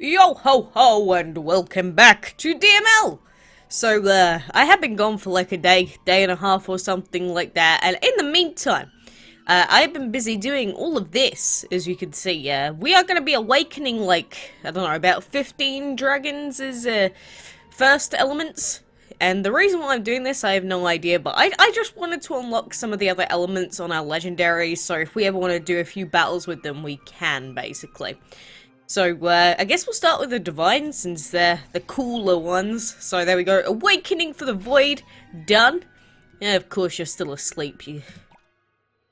Yo ho ho and welcome back to DML! So, I have been gone for like a day and a half or something like that, and in the meantime, I've been busy doing all of this, as you can see. We are going to be awakening like, I don't know, about 15 dragons as first elements. And the reason why I'm doing this, I have no idea, but I just wanted to unlock some of the other elements on our legendaries, so if we ever want to do a few battles with them, we can, basically. So, I guess we'll start with the Divine, since they're the cooler ones. So, there we go. Awakening for the Void. Done. Yeah, of course, you're still asleep. You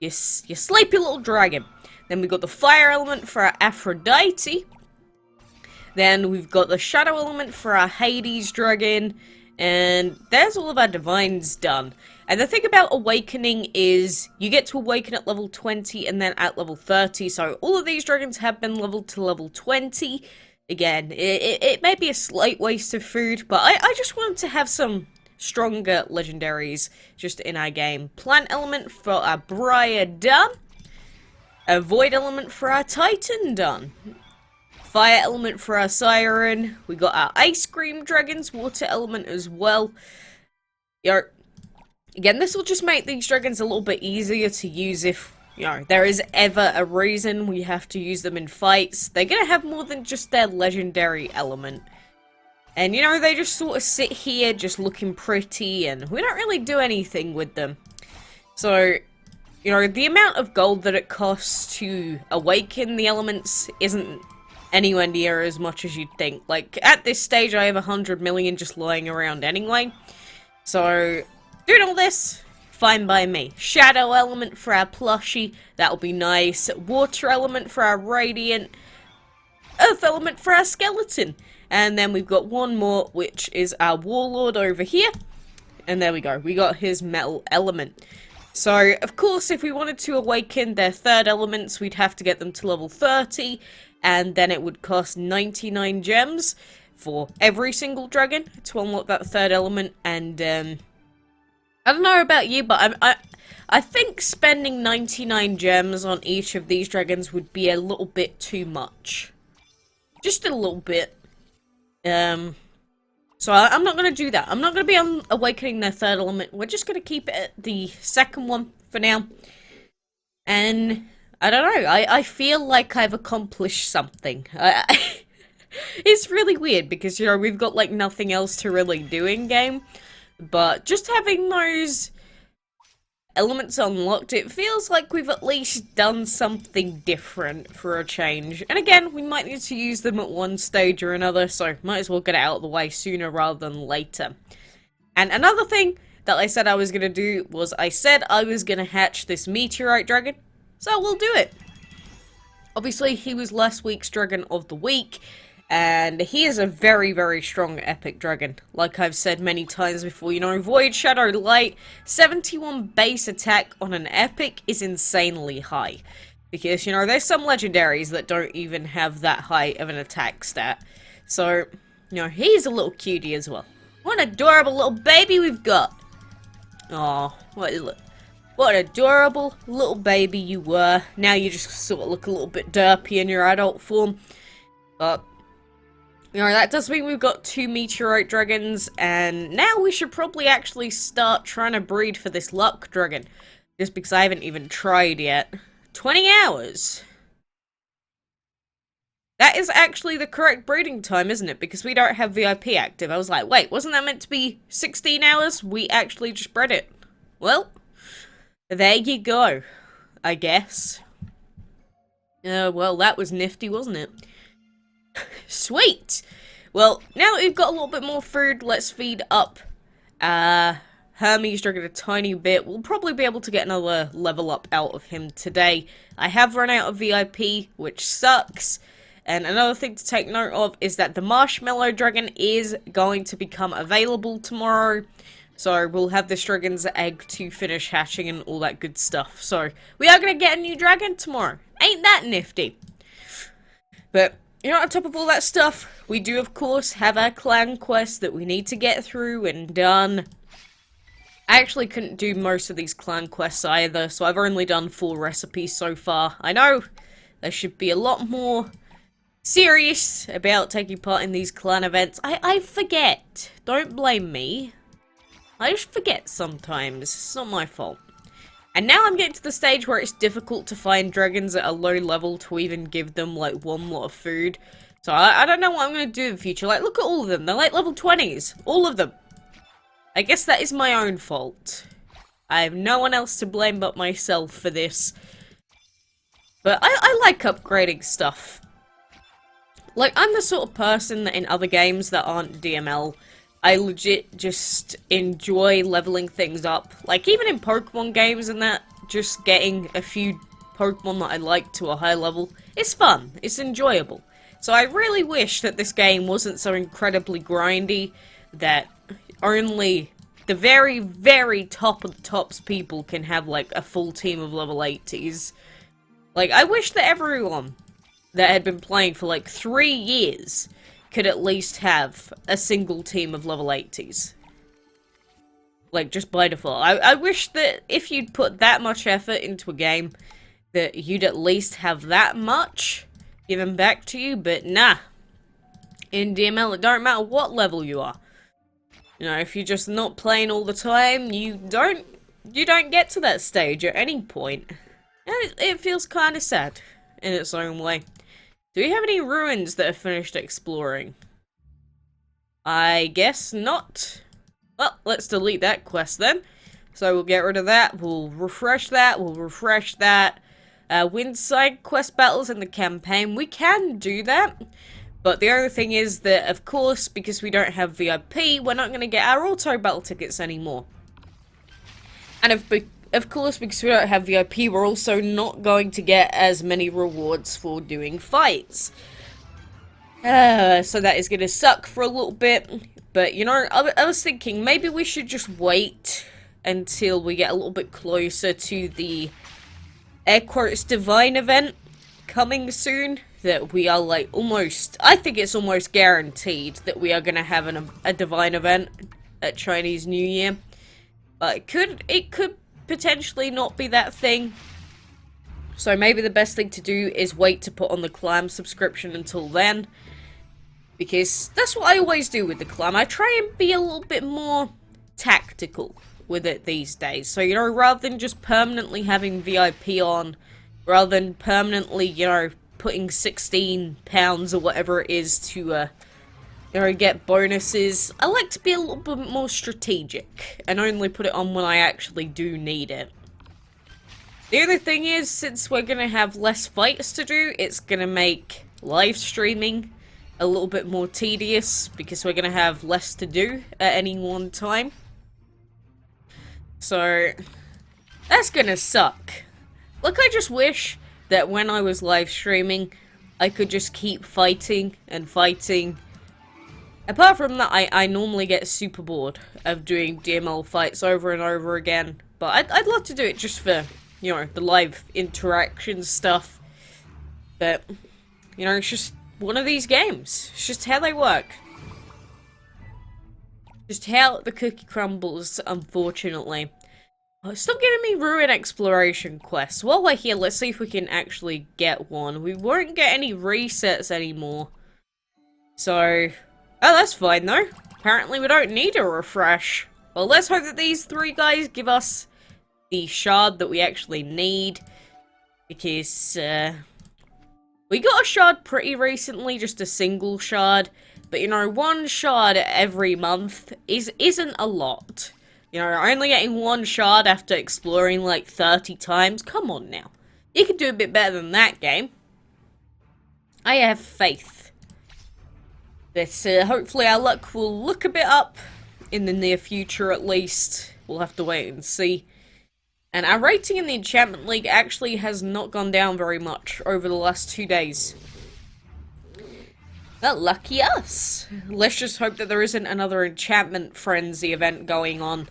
sleepy little dragon. Then we've got the Fire element for our Aphrodite. Then we've got the Shadow element for our Hades dragon. And there's all of our Divines done. And the thing about Awakening is you get to awaken at level 20 and then at level 30. So all of these dragons have been leveled to level 20. Again, it may be a slight waste of food, but I just wanted to have some stronger legendaries just in our game. Plant element for our Briar done. A Void element for our Titan done. Fire element for our Siren. We got our Ice Cream dragons, water element as well. Again, this will just make these dragons a little bit easier to use if, there is ever a reason we have to use them in fights. They're gonna have more than just their legendary element. And, they just sort of sit here just looking pretty, and we don't really do anything with them. So, the amount of gold that it costs to awaken the elements isn't anywhere near as much as you'd think. Like, at this stage, I have 100 million just lying around anyway. So, doing all this, fine by me. Shadow element for our plushie, that'll be nice. Water element for our radiant. Earth element for our skeleton. And then we've got one more, which is our warlord over here. And there we go, we got his metal element. So, of course, if we wanted to awaken their third elements, we'd have to get them to level 30. And then it would cost 99 gems for every single dragon to unlock that third element. And, I don't know about you, but I think spending 99 gems on each of these dragons would be a little bit too much. Just a little bit. So I'm not going to do that. I'm not going to be awakening their third element. We're just going to keep it at the second one for now. And, I don't know, I feel like I've accomplished something. It's really weird because, we've got, like, nothing else to really do in-game. But just having those elements unlocked, it feels like we've at least done something different for a change. And again, we might need to use them at one stage or another, so might as well get it out of the way sooner rather than later. And another thing that I said I was going to do was I said I was going to hatch this Meteorite dragon, so we'll do it. Obviously, he was last week's Dragon of the Week. And he is a very, very strong epic dragon. Like I've said many times before, Void, Shadow, Light, 71 base attack on an epic is insanely high. Because, there's some legendaries that don't even have that high of an attack stat. So, he's a little cutie as well. What an adorable little baby we've got. Aw, what an adorable little baby you were. Now you just sort of look a little bit derpy in your adult form. But that does mean we've got 2 Meteorite dragons, and now we should probably actually start trying to breed for this Luck dragon. Just because I haven't even tried yet. 20 hours? That is actually the correct breeding time, isn't it? Because we don't have VIP active. I was like, wait, wasn't that meant to be 16 hours? We actually just bred it. Well, there you go, I guess. Well, that was nifty, wasn't it? Sweet! Well, now that we've got a little bit more food, let's feed up Hermes dragon a tiny bit. We'll probably be able to get another level up out of him today. I have run out of VIP, which sucks. And another thing to take note of is that the Marshmallow dragon is going to become available tomorrow. So we'll have this dragon's egg to finish hatching and all that good stuff. So we are going to get a new dragon tomorrow. Ain't that nifty? But on top of all that stuff, we do, of course, have our clan quest that we need to get through and done. I actually couldn't do most of these clan quests either, so I've only done 4 recipes so far. I know there should be a lot more serious about taking part in these clan events. I forget. Don't blame me. I just forget sometimes. It's not my fault. And now I'm getting to the stage where it's difficult to find dragons at a low level to even give them, like, one lot of food. So I don't know what I'm going to do in the future. Like, look at all of them. They're, like, level 20s. All of them. I guess that is my own fault. I have no one else to blame but myself for this. But I like upgrading stuff. Like, I'm the sort of person that in other games that aren't DML, I legit just enjoy leveling things up. Like, even in Pokemon games and that, just getting a few Pokemon that I like to a high level, it's fun. It's enjoyable. So I really wish that this game wasn't so incredibly grindy that only the very, very top of the tops people can have, like, a full team of level 80s. Like, I wish that everyone that had been playing for, like, 3 years could at least have a single team of level 80s. Like, just by default. I wish that if you'd put that much effort into a game, that you'd at least have that much given back to you, but nah. In DML, it don't matter what level you are. You know, if you're just not playing all the time, you don't get to that stage at any point. And it feels kind of sad in its own way. Do we have any ruins that are finished exploring? I guess not. Well, let's delete that quest then. So we'll get rid of that, we'll refresh that, win side quest battles in the campaign. We can do that. But the other thing is that, of course, because we don't have VIP, we're not going to get our auto battle tickets anymore. And of course, because we don't have VIP, we're also not going to get as many rewards for doing fights. So that is going to suck for a little bit. But, you know, I was thinking maybe we should just wait until we get a little bit closer to the air quotes divine event coming soon. That we are, like, almost, I think it's almost guaranteed that we are going to have a divine event at Chinese New Year. But it could potentially not be that thing. So maybe the best thing to do is wait to put on the clan subscription until then. Because that's what I always do with the clan. I try and be a little bit more tactical with it these days. So, you know, rather than just permanently having VIP on, rather than permanently, you know, putting £16 or whatever it is to, you know, get bonuses. I like to be a little bit more strategic and only put it on when I actually do need it. The other thing is, since we're going to have less fights to do, it's going to make live streaming a little bit more tedious because we're going to have less to do at any one time. So, that's going to suck. Like, I just wish that when I was live streaming, I could just keep fighting and fighting. Apart from that, I normally get super bored of doing DML fights over and over again. But I'd love to do it just for, you know, the live interaction stuff. But, you know, it's just one of these games. It's just how they work. Just how the cookie crumbles, unfortunately. Stop giving me ruin exploration quests. While we're here, let's see if we can actually get one. We won't get any resets anymore. So, oh, that's fine though. Apparently we don't need a refresh. Well, let's hope that these 3 guys give us the shard that we actually need. Because, we got a shard pretty recently, just a single shard. But, you know, 1 shard every month isn't a lot. You know, only getting 1 shard after exploring like 30 times. Come on now. You can do a bit better than that, game. I have faith that hopefully our luck will look a bit up in the near future at least. We'll have to wait and see. And our rating in the Enchantment League actually has not gone down very much over the last 2 days. Well, lucky us. Let's just hope that there isn't another Enchantment Frenzy event going on.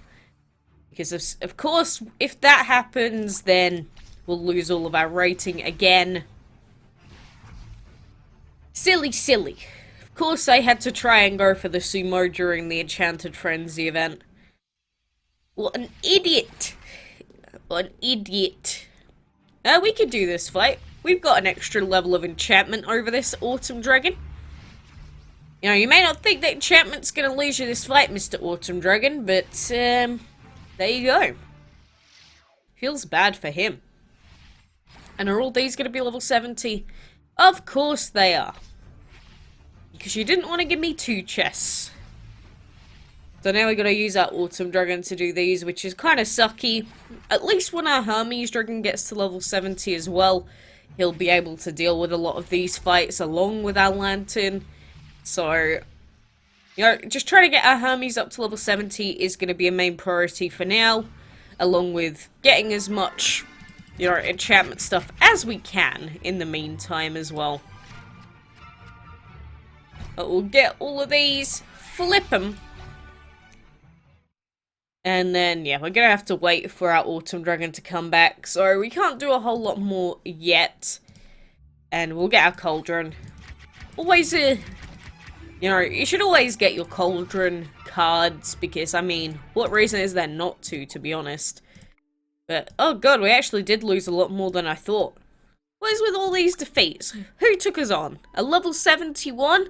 Because, of course, if that happens, then we'll lose all of our rating again. Silly, silly. Of course, I had to try and go for the sumo during the Enchanted Frenzy event. What an idiot. What an idiot. We could do this fight. we've got an extra level of enchantment over this Autumn Dragon. You know, you may not think that enchantment's going to lose you this fight, Mr. Autumn Dragon, but, there you go. Feels bad for him. And are all these going to be level 70? Of course they are. Because you didn't want to give me 2 chests. So now we got to use our Autumn Dragon to do these, which is kind of sucky. At least when our Hermes Dragon gets to level 70 as well, he'll be able to deal with a lot of these fights along with our Lantern. So, you know, just trying to get our Hermes up to level 70 is going to be a main priority for now. Along with getting as much, you know, enchantment stuff as we can in the meantime as well. But we'll get all of these, flip them. And then, yeah, we're going to have to wait for our Autumn Dragon to come back. So we can't do a whole lot more yet. And we'll get our Cauldron. Always, you know, you should always get your Cauldron cards. Because, I mean, what reason is there not to be honest? But, oh god, we actually did lose a lot more than I thought. What is with all these defeats? Who took us on? A level 71?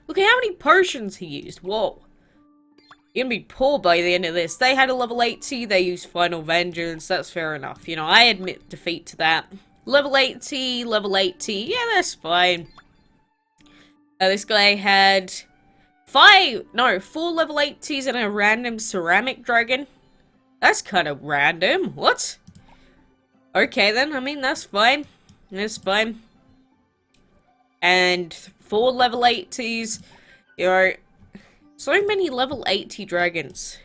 Look at how many potions he used. Whoa. You're gonna be poor by the end of this. They had a level 80, they used Final Vengeance, that's fair enough. You know, I admit defeat to that. Level 80, yeah, that's fine. This guy had 4 level 80s and a random ceramic dragon. That's kind of random. What? Okay then, I mean, that's fine. That's fine. And 4 level 80s. You know, so many level 80 dragons.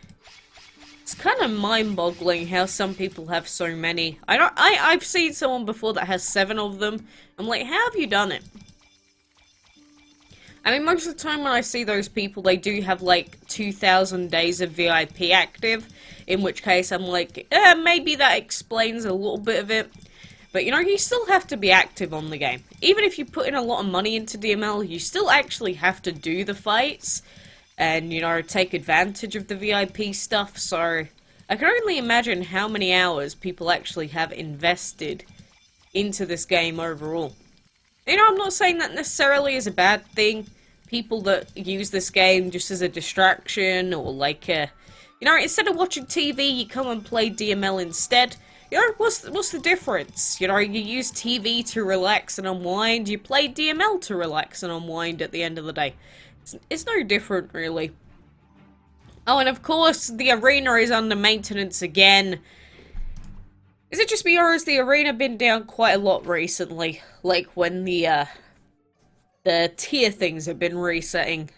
It's kind of mind-boggling how some people have so many. I've seen someone before that has 7 of them. I'm like, how have you done it? I mean, most of the time when I see those people, they do have like 2,000 days of VIP active. In which case, I'm like, maybe that explains a little bit of it. But, you know, you still have to be active on the game. Even if you put in a lot of money into DML, you still actually have to do the fights. And, you know, take advantage of the VIP stuff. So, I can only imagine how many hours people actually have invested into this game overall. You know, I'm not saying that necessarily is a bad thing. People that use this game just as a distraction or like a... You know, instead of watching TV, you come and play DML instead. You know, what's the difference? You know, you use TV to relax and unwind. You play DML to relax and unwind at the end of the day. It's no different, really. Oh, and of course, the arena is under maintenance again. Is it just me, or has the arena been down quite a lot recently? Like, when the tier things have been resetting.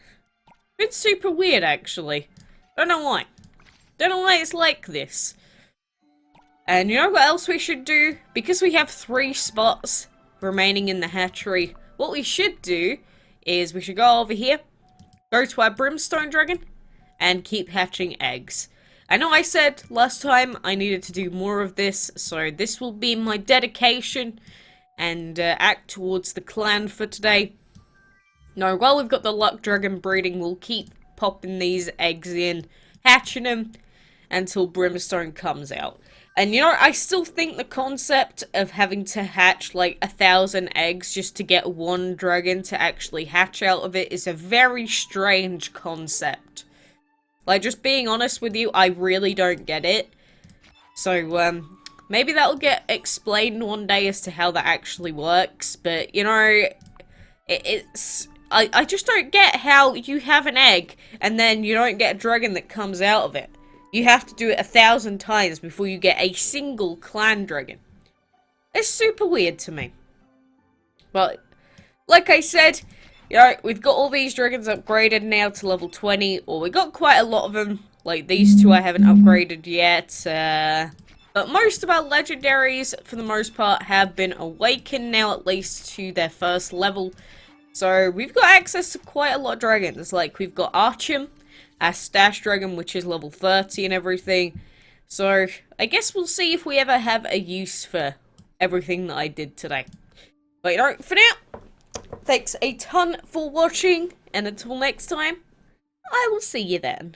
It's super weird, actually. Don't know why. Don't know why it's like this. And you know what else we should do? Because we have 3 spots remaining in the hatchery, what we should do is we should go over here, go to our Brimstone Dragon, and keep hatching eggs. I know I said last time I needed to do more of this, so this will be my dedication and act towards the clan for today. Now, while we've got the Luck Dragon breeding, we'll keep popping these eggs in, hatching them, until Brimstone comes out. And you know, I still think the concept of having to hatch like 1,000 eggs just to get 1 dragon to actually hatch out of it is a very strange concept. Like, just being honest with you, I really don't get it. So, maybe that'll get explained one day as to how that actually works. But, you know, I just don't get how you have an egg and then you don't get a dragon that comes out of it. You have to do it 1,000 times before you get a single clan dragon. It's super weird to me. But, like I said, you know, we've got all these dragons upgraded now to level 20, or we got quite a lot of them. Like, these 2 I haven't upgraded yet, but most of our legendaries, for the most part, have been awakened now, at least to their 1st level. So, we've got access to quite a lot of dragons. Like, we've got Archim, our Stash Dragon, which is level 30 and everything. So, I guess we'll see if we ever have a use for everything that I did today. But, you know, for now, thanks a ton for watching, and until next time, I will see you then.